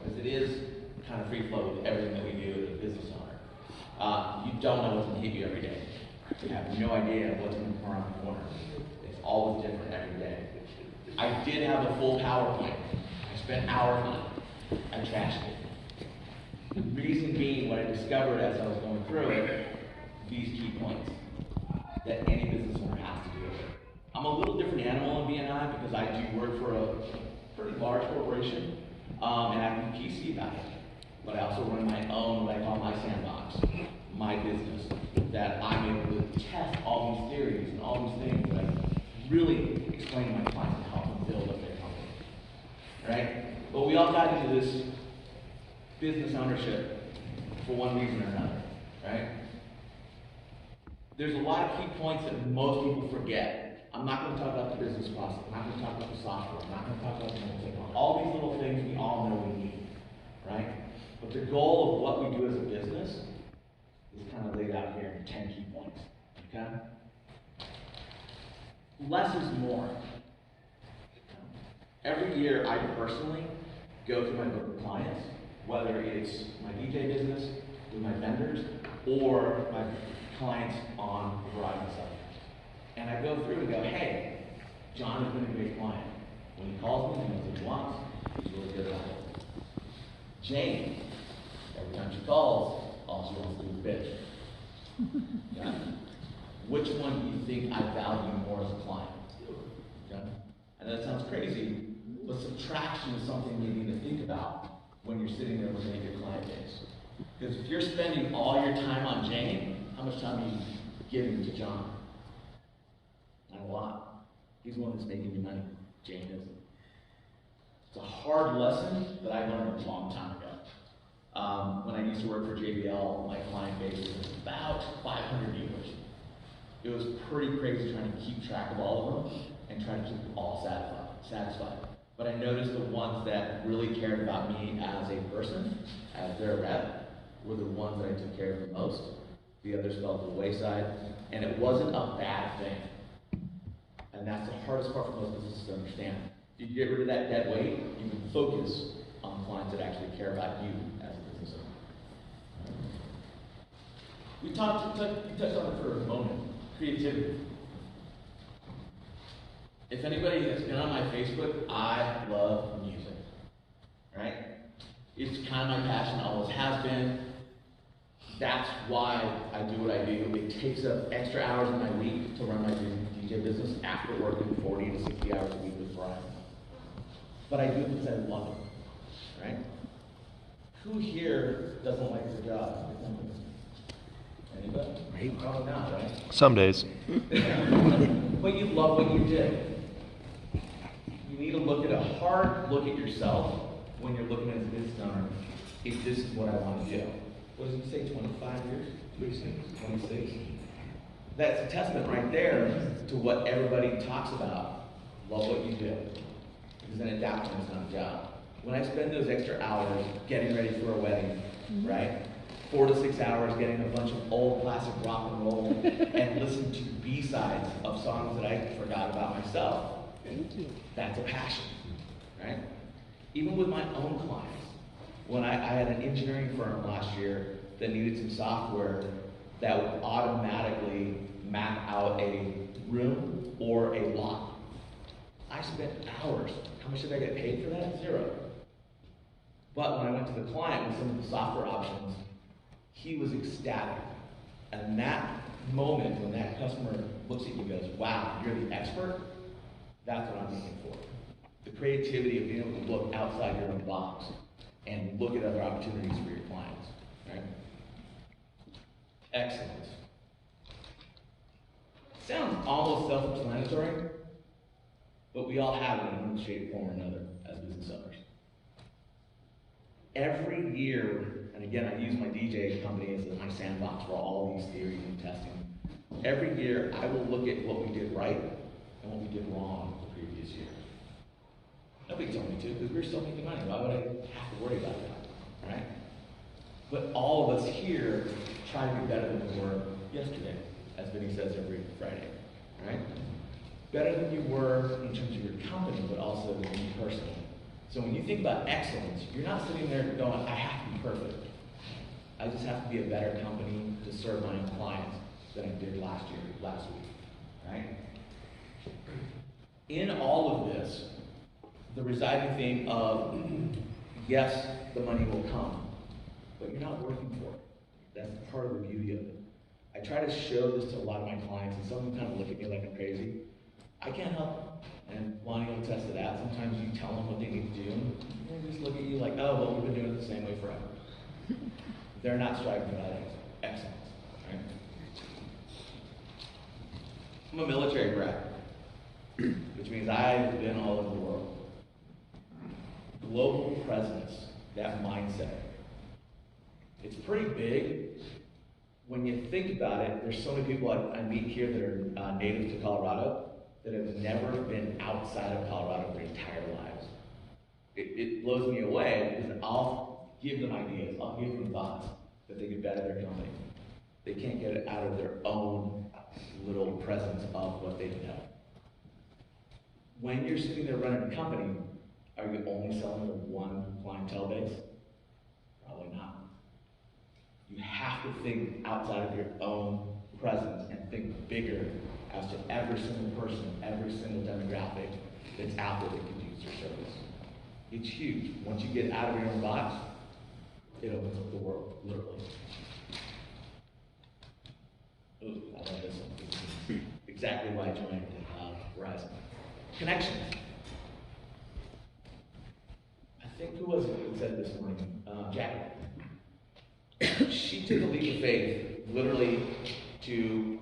because it is kind of free flow with everything that we do as a business owner. You don't know what's going to hit you every day. You have no idea what's going to come around the corner. It's always different every day. I did have a full PowerPoint. I spent hours on it. I trashed it. The reason being, what I discovered as I was going through it, these key points that any business owner has to deal with. I'm a little different animal in BNI because I do work for a pretty large corporation, and I can be PC about it. But I also run my own, what I call my sandbox, my business, that I'm able to test all these theories and all these things that I really explain to my clients and help them build up their company. Right? But we all got into this business ownership for one reason or another. Right? There's a lot of key points that most people forget. I'm not going to talk about the business process. I'm not going to talk about the software. I'm not going to talk about the technology. All these little things we all know we need, right? But the goal of what we do as a business is kind of laid out here in 10 key points, okay? Less is more. Every year, I personally go through my book of clients, whether it's my DJ business, with my vendors, or my clients on the Verizon side. And I go through and go, hey, John has been a great client. When he calls me, he knows what he wants. He's really good at it. Jane, every time she calls, all she wants to do is bitch. Okay? Which one do you think I value more as a client? Okay? And that sounds crazy, but subtraction is something you need to think about when you're sitting there looking at your client base. Because if you're spending all your time on Jane, how much time are you giving to John? Not a lot. He's the one that's making you money. Jane isn't. It's a hard lesson that I learned a long time ago. When I used to work for JBL, my client base was about 500 dealers. It was pretty crazy trying to keep track of all of them and trying to keep them all satisfied. But I noticed the ones that really cared about me as a person, as their rep, were the ones that I took care of the most. The others fell to the wayside, and it wasn't a bad thing. And that's the hardest part for most businesses to understand. If you get rid of that dead weight, you can focus on clients that actually care about you as a business owner. We touched on it for a moment, creativity. If anybody has been on my Facebook, I love music, right? It's kind of my passion, always has been. That's why I do what I do. It takes up extra hours in my week to run my DJ business after working 40 to 60 hours a week with Verizon. But I do it because I love it, right? Who here doesn't like their job? Anybody? Me. Probably not, right? Some days. But you love what you did. You need to look at a hard look at yourself when you're looking at a business owner. If this is what I want to do. What does he say, 25 years? 26. That's a testament right there to what everybody talks about. Love what you do. Because then at that point it's not a job. When I spend those extra hours getting ready for a wedding, right? 4 to 6 hours getting a bunch of old classic rock and roll and listen to B-sides of songs that I forgot about myself. That's a passion, right? Even with my own clients. When I had an engineering firm last year that needed some software that would automatically map out a room or a lot. I spent hours. How much did I get paid for that? 0. But when I went to the client with some of the software options, he was ecstatic. And that moment when that customer looks at you and goes, wow, you're the expert, that's what I'm looking for. The creativity of being able to look outside your own box and look at other opportunities for your clients, right? Excellence. Sounds almost self-explanatory, but we all have it in one shape, form, or another as business owners. Every year, and again, I use my DJ company as my sandbox for all these theories and testing. Every year, I will look at what we did right and what we did wrong the previous year. Nobody told me to, because we're still making money. Why would I have to worry about that, right? But all of us here try to be better than we were yesterday, as Vinny says every Friday, right? Better than you were in terms of your company, but also you personally. So when you think about excellence, you're not sitting there going, I have to be perfect. I just have to be a better company to serve my clients than I did last week, right? In all of this, the residing theme of, yes, the money will come, but you're not working for it. That's part of the beauty of it. I try to show this to a lot of my clients, and some of them kind of look at me like I'm crazy. I can't help them, and Lonnie will attest to that. Sometimes you tell them what they need to do, and they just look at you like, oh, well, we've been doing it the same way forever. They're not striving for that excellence, right? I'm a military brat, which means I've been all over the world. Global presence, that mindset. It's pretty big. When you think about it, there's so many people I meet here that are native to Colorado that have never been outside of Colorado their entire lives. It blows me away because I'll give them ideas, I'll give them thoughts that they could better their company. They can't get it out of their own little presence of what they know. When you're sitting there running a company, are you only selling to one clientele base? Probably not. You have to think outside of your own presence and think bigger as to every single person, every single demographic that's out there that could use your service. It's huge. Once you get out of your own box, it opens up the world, literally. Ooh, I love this one. This is exactly why I joined Verizon. Connections. I think, who was it that said this morning? Jackie. She took a leap of faith, literally, to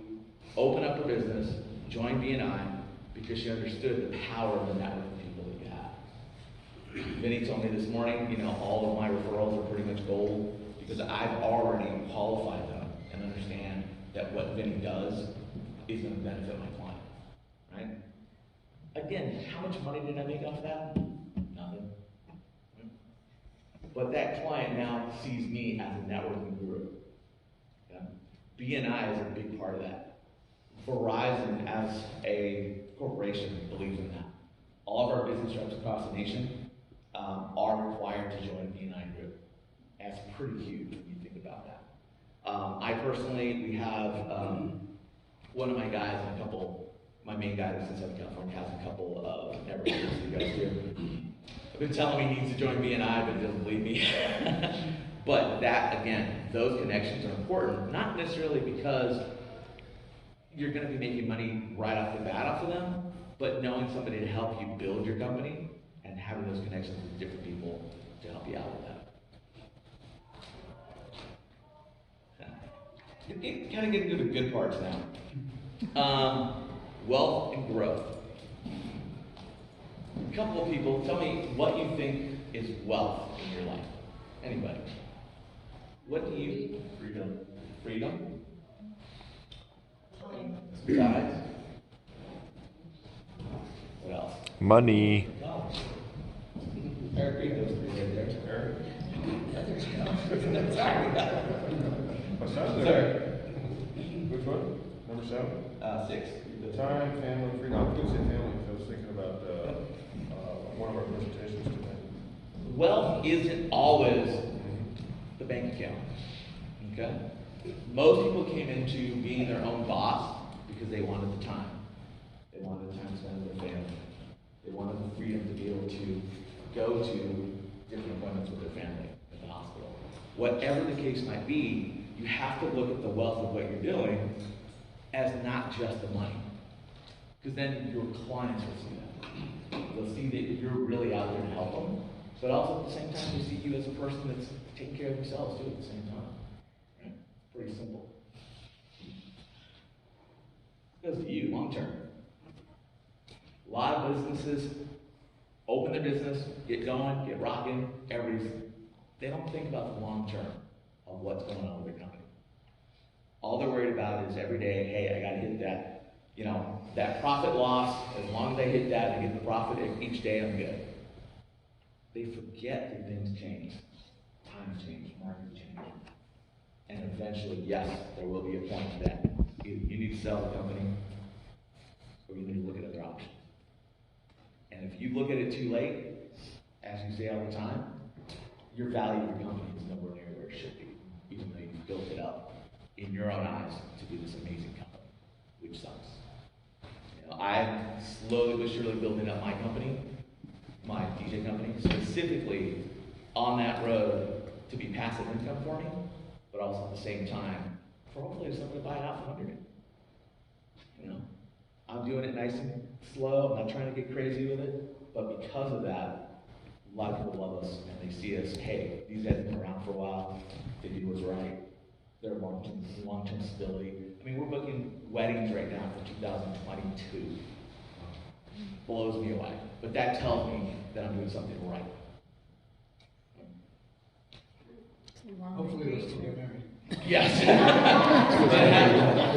open up her business, join BNI, because she understood the power of the network of people that you have. Vinny told me this morning, all of my referrals are pretty much gold, because I've already qualified them and understand that what Vinny does is going to benefit my client, right? Again, how much money did I make off that? Nothing. But that client now sees me as a networking guru. Okay? BNI is a big part of that. Verizon, as a corporation, believes in that. All of our business reps across the nation are required to join a BNI group. That's pretty huge when you think about that. I personally, we have one of my guys and my main guy that's in Southern California has a couple of network groups that he goes to. I've been telling him he needs to join BNI, but he doesn't believe me. But that, again, those connections are important, not necessarily because you're going to be making money right off the bat off of them, but knowing somebody to help you build your company and having those connections with different people to help you out with that. Kind of getting to the good parts now. Wealth and growth. A couple of people, tell me what you think is wealth in your life. Anybody? What do you? Freedom. Freedom? Time. What else? Money. Eric, read those three right there. Eric? Sorry. What's that? Sir. Which one? Number 7? 6. The time, family, freedom. I was going to say family because I was thinking about one of our presentations today. Wealth isn't always the bank account. Okay? Most people came into being their own boss because they wanted the time. They wanted the time to spend with their family. They wanted the freedom to be able to go to different appointments with their family at the hospital. Whatever the case might be, you have to look at the wealth of what you're doing as not just the money. Because then your clients will see that. They'll see that you're really out there to help them, but also at the same time, they see you as a person that's taking care of themselves too at the same time. Right? Pretty simple. Goes to you, long term. A lot of businesses open their business, get going, get rocking, they don't think about the long term of what's going on with their company. All they're worried about is every day, hey, I gotta hit that, that profit loss. As long as I hit that and get the profit each day, I'm good. They forget that things change. Times change, markets change. And eventually, yes, there will be a point that either you need to sell the company or you need to look at other options. And if you look at it too late, as you say all the time, your value of your company is nowhere near where it should be, even though you've built it up in your own eyes to be this amazing company, which sucks. You know, I'm slowly but surely building up my company, my DJ company, specifically on that road to be passive income for me, but also at the same time, for hopefully somebody to buy it out from under me. You know, I'm doing it nice and slow, I'm not trying to get crazy with it, but because of that, a lot of people love us and they see us, hey, these guys have been around for a while, they do what's right, they're long-term stability. I mean, we're booking weddings right now for 2022. Blows me away. But that tells me that I'm doing something right. Hopefully they'll still get married. Yes.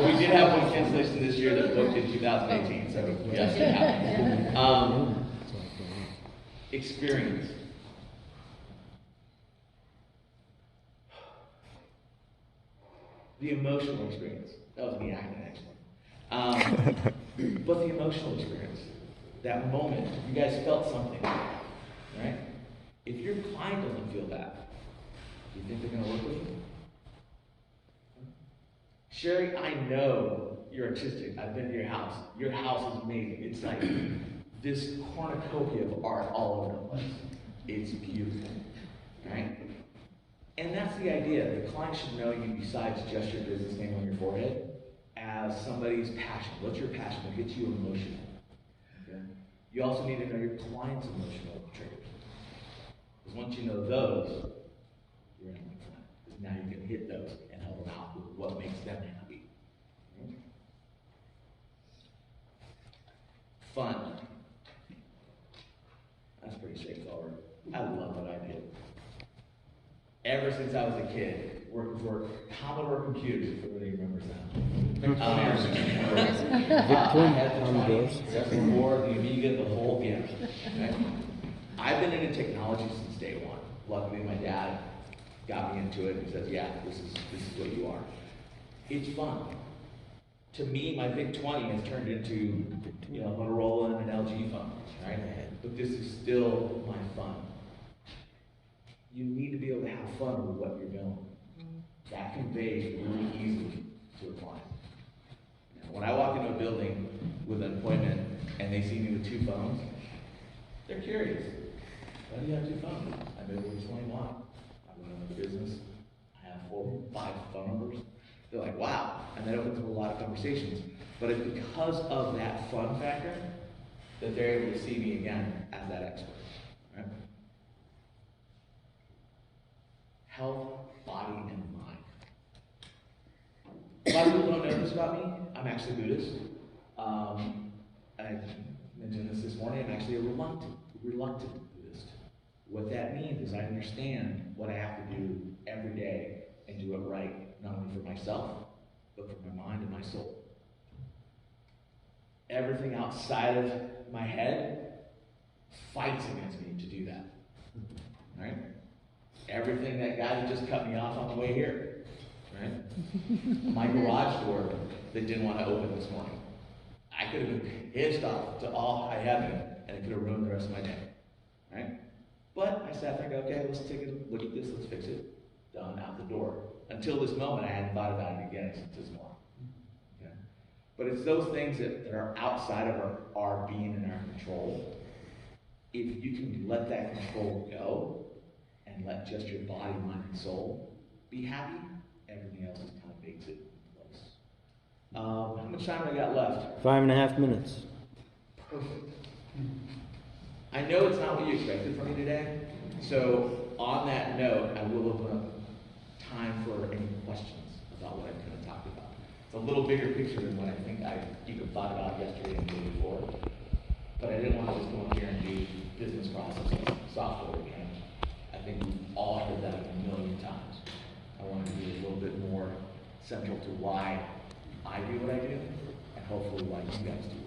We did have one cancellation this year that booked in 2018, so yes, it happened. Experience. The emotional experience. That was me acting actually. But the emotional experience, that moment, you guys felt something, right? If your client doesn't feel that, do you think they're going to work with you? Sherry, I know you're artistic. I've been to your house. Your house is amazing. It's like this cornucopia of art all over the place. It's beautiful, right? And that's the idea. The client should know you besides just your business name on your forehead as somebody's passion. What's your passion? What gets you emotional? Okay? You also need to know your client's emotional triggers. Because once you know those, you're in a good time. Because now you can hit those and help them out with what makes them happy. Okay? Fun. That's pretty straightforward. I love what I do. Ever since I was a kid, working for Commodore Computers, if everybody remembers that. I had the 20, just before the Amiga, the whole game. Okay? I've been into technology since day one. Luckily, my dad got me into it and says, yeah, this is what you are. It's fun. To me, my VIC 20 has turned into, you know, Motorola and an LG phone, right? But this is still my fun. You need to be able to have fun with what you're doing. That conveys really easily to a client. When I walk into a building with an appointment and they see me with two phones, they're curious. Why do you have two phones? I've been able to explain why. I run a business. I have 4 or 5 phone numbers. They're like, wow. And that opens up a lot of conversations. But it's because of that fun factor that they're able to see me again as that expert. Right? Health, body, and mind. A lot of people don't know this about me. I'm actually Buddhist. I mentioned this morning. I'm actually a reluctant Buddhist. What that means is I understand what I have to do every day and do it right, not only for myself, but for my mind and my soul. Everything outside of my head fights against me to do that. Right? Everything, that guy that just cut me off on the way here, right? My garage door that didn't want to open this morning. I could have been pissed off to all high heaven, and it could have ruined the rest of my day, right? But I sat there and go, okay, let's take a look at this, let's fix it. Done, out the door. Until this moment, I hadn't thought about it again since this morning. Okay? But it's those things that are outside of our being and our control. If you can let that control go, and let just your body, mind, and soul be happy, everything else is kind of baked in place. How much time have I got left? 5.5 minutes. Perfect. I know it's not what you expected from me today, so on that note, I will open up time for any questions about what I'm going to talk about. It's a little bigger picture than what I think I even thought about yesterday and the day before, but I didn't want to just go in here and do business processes, software again. I think we've all heard that a million times. I wanted to be a little bit more central to why I do what I do, and hopefully why you guys do